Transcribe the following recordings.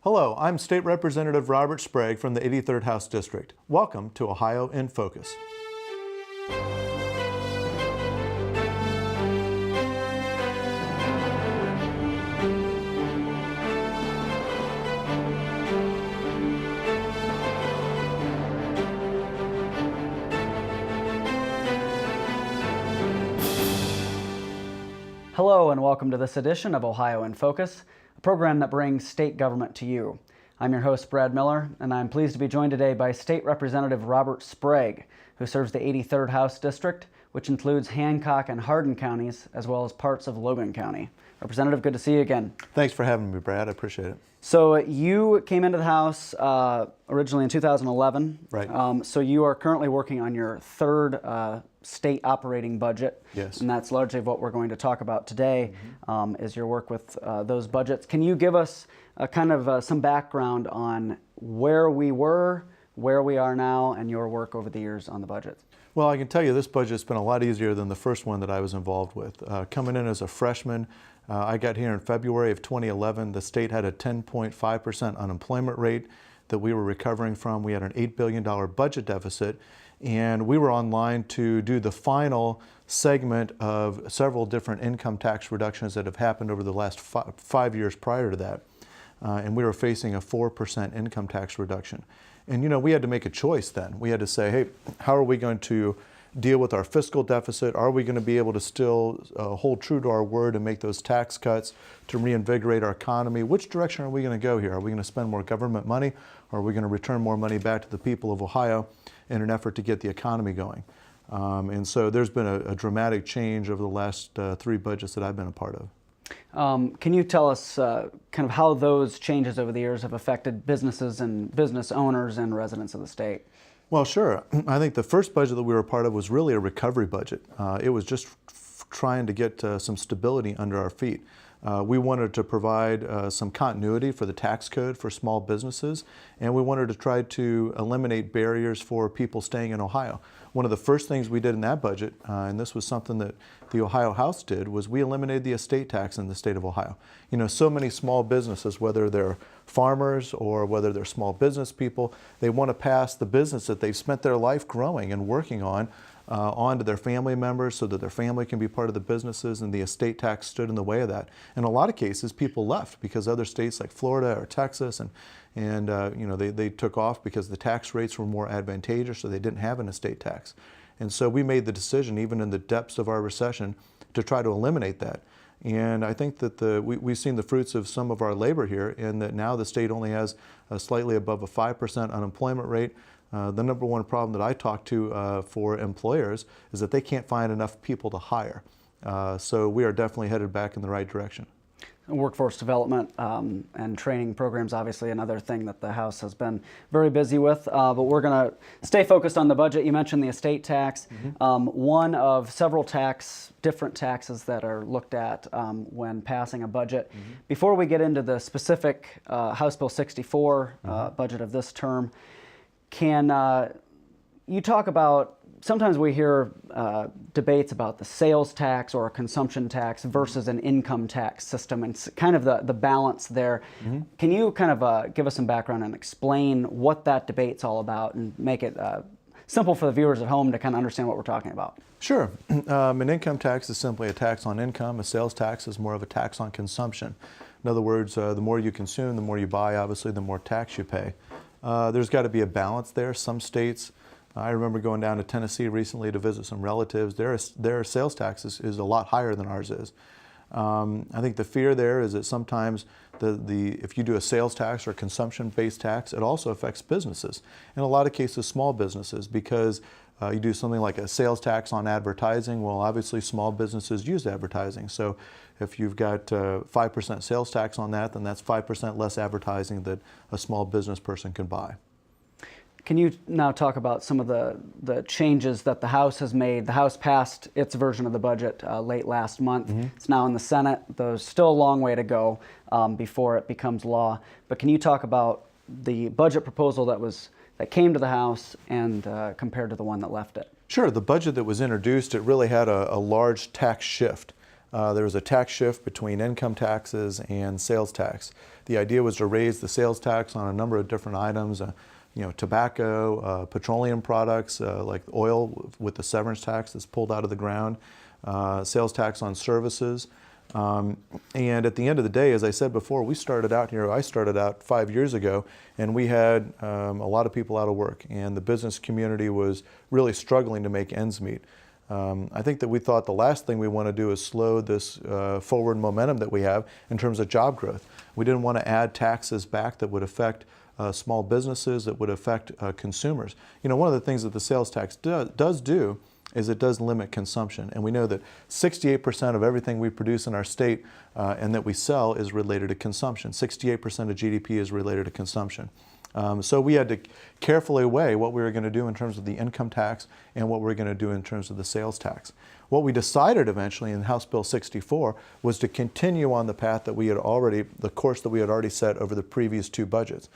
Hello, I'm State Representative Robert Sprague from the 83rd House District. Welcome to Ohio in Focus. Hello and welcome to this edition of Ohio in Focus, a program that brings state government to you. I'm your host, Brad Miller, and I'm pleased to be joined today by State Representative Robert Sprague, who serves the 83rd House District, which includes Hancock and Hardin counties, as well as parts of Logan County. Representative, good to see you again. Thanks for having me, Brad. I appreciate it. So you came into the House originally in 2011. Right. So you are currently working on your third state operating budget. Yes. And that's largely what we're going to talk about today, is your work with those budgets. Can you give us some background on where we were, where we are now, and your work over the years on the budget? Well, I can tell you this budget's been a lot easier than the first one that I was involved with. Coming in as a freshman, I got here in February of 2011. The state had a 10.5% unemployment rate that we were recovering from. We had an $8 billion budget deficit, and we were on line to do the final segment of several different income tax reductions that have happened over the last 5 years prior to that. And we were facing a 4% income tax reduction. And we had to make a choice then. We had to say, hey, how are we going to deal with our fiscal deficit? Are we going to be able to still hold true to our word and make those tax cuts to reinvigorate our economy? Which direction are we going to go here? Are we going to spend more government money, or are we going to return more money back to the people of Ohio in an effort to get the economy going? And so there's been a dramatic change over the last 3 budgets that I've been a part of. Can you tell us kind of how those changes over the years have affected businesses and business owners and residents of the state? Well, sure. I think the first budget that we were a part of was really a recovery budget. It was just trying to get some stability under our feet. We wanted to provide some continuity for the tax code for small businesses, and we wanted to try to eliminate barriers for people staying in Ohio. One of the first things we did in that budget, and this was something that the Ohio House did, was we eliminated the estate tax in the state of Ohio. So many small businesses, whether they're farmers or whether they're small business people, they want to pass the business that they've spent their life growing and working on to their family members so that their family can be part of the businesses, and the estate tax stood in the way of that. In a lot of cases, people left because other states like Florida or Texas and they took off because the tax rates were more advantageous, so they didn't have an estate tax. And so we made the decision, even in the depths of our recession, to try to eliminate that. And I think that we've seen the fruits of some of our labor here, in that now the state only has a slightly above a 5% unemployment rate. The number one problem that I talk to for employers is that they can't find enough people to hire. So we are definitely headed back in the right direction. Workforce development and training programs, obviously another thing that the House has been very busy with, but we're going to stay focused on the budget. You mentioned the estate tax, one of several different taxes that are looked at when passing a budget. Before we get into the specific House Bill 64 budget of this term, can you talk about, sometimes we hear debates about the sales tax or a consumption tax versus an income tax system, and kind of the balance there. Can you kind of give us some background and explain what that debate's all about, and make it simple for the viewers at home to kind of understand what we're talking about? Sure. An income tax is simply a tax on income. A sales tax is more of a tax on consumption. In other words, the more you consume, the more you buy, obviously, the more tax you pay. There's got to be a balance there. Some states, I remember going down to Tennessee recently to visit some relatives. Their sales tax is a lot higher than ours is. I think the fear there is that sometimes if you do a sales tax or consumption-based tax, it also affects businesses. In a lot of cases, small businesses, because you do something like a sales tax on advertising. Well, obviously, small businesses use advertising. So if you've got 5% sales tax on that, then that's 5% less advertising that a small business person can buy. Can you now talk about some of the changes that the House has made? The House passed its version of the budget late last month. It's now in the Senate. There's still a long way to go before it becomes law. But can you talk about the budget proposal that came to the House and compared to the one that left it? Sure. The budget that was introduced, it really had a large tax shift. there was a tax shift between income taxes and sales tax. The idea was to raise the sales tax on a number of different items, tobacco, petroleum products like oil with the severance tax that's pulled out of the ground, sales tax on services. And at the end of the day, as I said before, I started out 5 years ago, and we had a lot of people out of work, and the business community was really struggling to make ends meet. I think that we thought the last thing we want to do is slow this forward momentum that we have in terms of job growth. We didn't want to add taxes back that would affect small businesses, that would affect consumers. One of the things that the sales tax does do is it does limit consumption. And we know that 68% of everything we produce in our state and that we sell is related to consumption. 68% of GDP is related to consumption. So we had to carefully weigh what we were going to do in terms of the income tax and what we were going to do in terms of the sales tax. What we decided eventually in House Bill 64 was to continue on the path that the course that we had already set over the previous two budgets.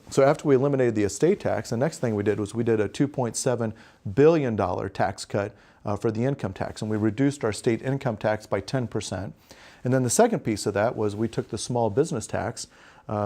So after we eliminated the estate tax, the next thing we did was we did a $2.7 billion tax cut for the income tax, and we reduced our state income tax by 10%. And then the second piece of that was we took the small business tax.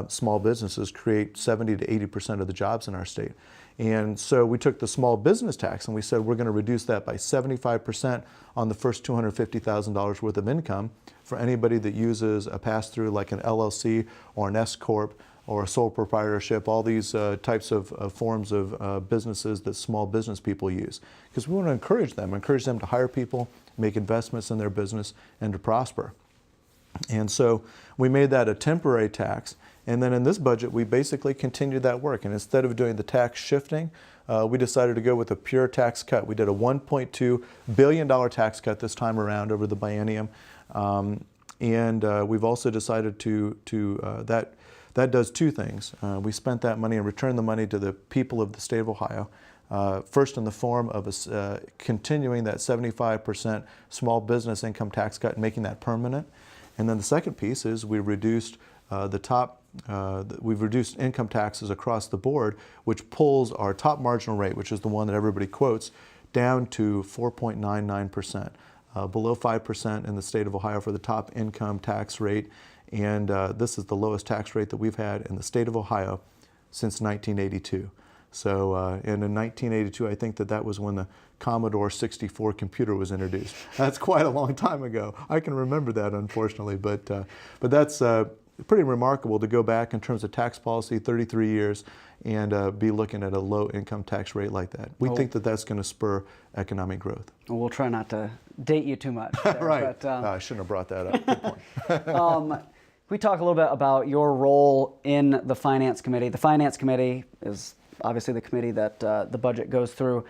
Small businesses create 70 to 80% of the jobs in our state. And so we took the small business tax and we said we're going to reduce that by 75% on the first $250,000 worth of income for anybody that uses a pass-through like an LLC or an S Corp or a sole proprietorship, all these types of forms of businesses that small business people use. Because we want to encourage them to hire people, make investments in their business, and to prosper. And so we made that a temporary tax. And then in this budget, we basically continued that work. And instead of doing the tax shifting, we decided to go with a pure tax cut. We did a $1.2 billion tax cut this time around over the biennium. And we've also decided that does two things. We spent that money and returned the money to the people of the state of Ohio. First in the form of continuing that 75% small business income tax cut and making that permanent. And then the second piece is we reduced we've reduced income taxes across the board, which pulls our top marginal rate, which is the one that everybody quotes, down to 4.99%, below 5% in the state of Ohio for the top income tax rate. And this is the lowest tax rate that we've had in the state of Ohio since 1982. So, and in 1982, I think that was when the Commodore 64 computer was introduced. That's quite a long time ago. I can remember that, unfortunately, but that's pretty remarkable to go back in terms of tax policy, 33 years, and be looking at a low income tax rate like that. We think that that's going to spur economic growth. Well, we'll try not to date you too much there, right. But, I shouldn't have brought that up. Good point. We talk a little bit about your role in the Finance Committee. The Finance Committee is obviously the committee that the budget goes through.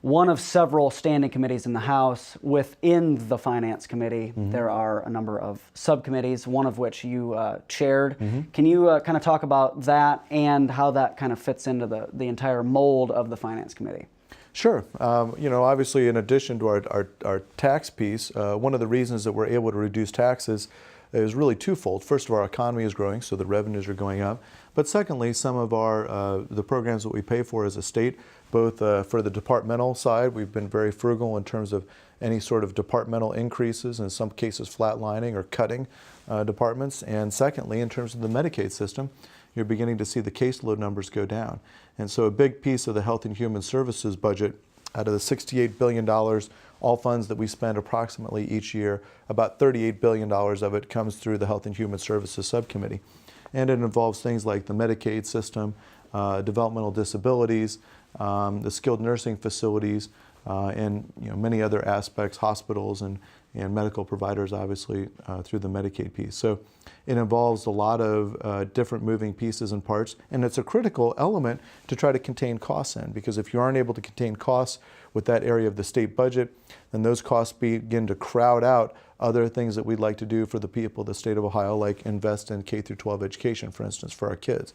One of several standing committees in the House. Within the Finance Committee, there are a number of subcommittees, one of which you chaired. Can you kind of talk about that and how that kind of fits into the entire mold of the Finance Committee? Sure. Obviously, in addition to our tax piece, one of the reasons that we're able to reduce taxes is really twofold. First of all, our economy is growing, so the revenues are going up. But secondly, some of the programs that we pay for as a state, both for the departmental side, we've been very frugal in terms of any sort of departmental increases, in some cases flatlining or cutting departments. And secondly, in terms of the Medicaid system, you're beginning to see the caseload numbers go down. And so a big piece of the Health and Human Services budget, out of the $68 billion, all funds that we spend approximately each year, about $38 billion of it comes through the Health and Human Services Subcommittee. And it involves things like the Medicaid system, developmental disabilities, the skilled nursing facilities, and many other aspects, hospitals and medical providers, obviously, through the Medicaid piece. So it involves a lot of different moving pieces and parts, and it's a critical element to try to contain costs in, because if you aren't able to contain costs with that area of the state budget, then those costs begin to crowd out other things that we'd like to do for the people of the state of Ohio, like invest in K-12 education, for instance, for our kids.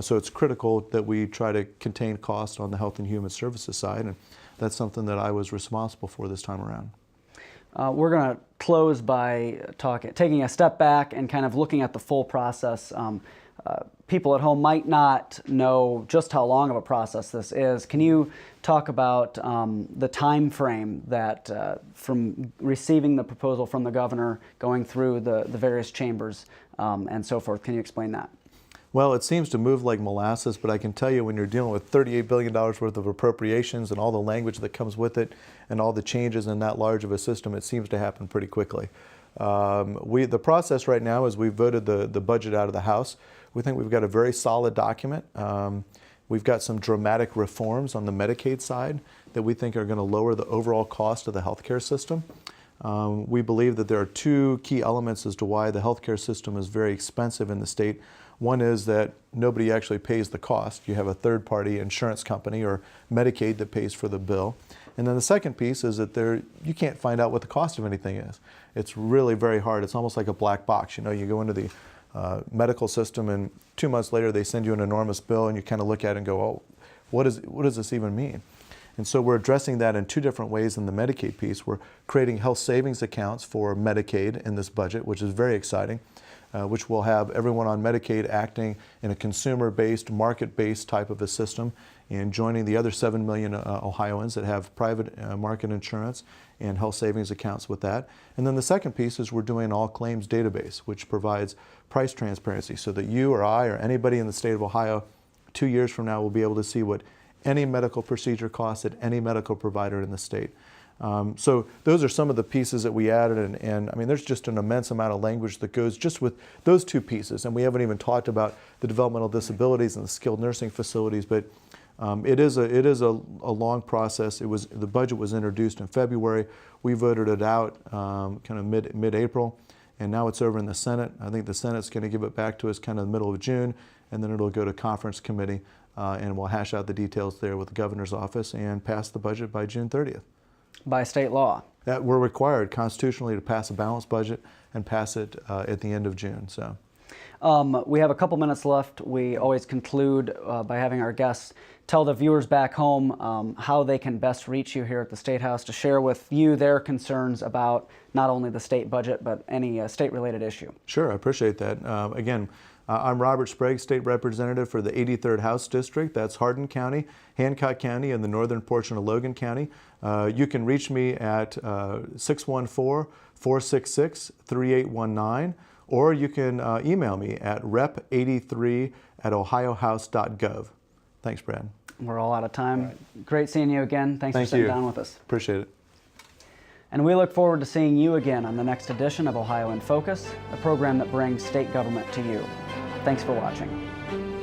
So it's critical that we try to contain costs on the Health and Human Services side, and that's something that I was responsible for this time around. We're going to close by taking a step back and kind of looking at the full process. People at home might not know just how long of a process this is. Can you talk about the time frame that from receiving the proposal from the governor, going through the various chambers and so forth? Can you explain that? Well, it seems to move like molasses, but I can tell you when you're dealing with $38 billion worth of appropriations and all the language that comes with it and all the changes in that large of a system, it seems to happen pretty quickly. The process right now is we've voted the budget out of the House. We think we've got a very solid document. We've got some dramatic reforms on the Medicaid side that we think are going to lower the overall cost of the healthcare system. We believe that there are two key elements as to why the healthcare system is very expensive in the state. One is that nobody actually pays the cost. You have a third-party insurance company or Medicaid that pays for the bill. And then the second piece is that you can't find out what the cost of anything is. It's really very hard. It's almost like a black box. You know, you go into the medical system and 2 months later they send you an enormous bill and you kind of look at it and go, oh, what does this even mean? And so we're addressing that in two different ways in the Medicaid piece. We're creating health savings accounts for Medicaid in this budget, which is very exciting, which will have everyone on Medicaid acting in a consumer-based, market-based type of a system and joining the other 7 million Ohioans that have private market insurance and health savings accounts with that. And then the second piece is we're doing an all-claims database, which provides price transparency so that you or I or anybody in the state of Ohio 2 years from now will be able to see what any medical procedure costs at any medical provider in the state. So those are some of the pieces that we added, and I mean there's just an immense amount of language that goes just with those two pieces, and we haven't even talked about the developmental disabilities and the skilled nursing facilities, but it is a long process. The budget was introduced in February. We voted it out kind of mid-April, and now it's over in the Senate. I think the Senate's going to give it back to us kind of the middle of June, and then it'll go to conference committee, and we'll hash out the details there with the governor's office and pass the budget by June 30th. By state law. That we're required constitutionally to pass a balanced budget and pass it at the end of June. So. We have a couple minutes left. We always conclude by having our guests tell the viewers back home how they can best reach you here at the State House to share with you their concerns about not only the state budget, but any state-related issue. Sure, I appreciate that. Again, I'm Robert Sprague, State Representative for the 83rd House District. That's Hardin County, Hancock County, and the northern portion of Logan County. You can reach me at 614-466-3819, or you can email me at rep83@ohiohouse.gov. Thanks, Brad. We're all out of time. Right. Great seeing you again. Thanks for sitting down with us. Appreciate it. And we look forward to seeing you again on the next edition of Ohio in Focus, a program that brings state government to you. Thanks for watching.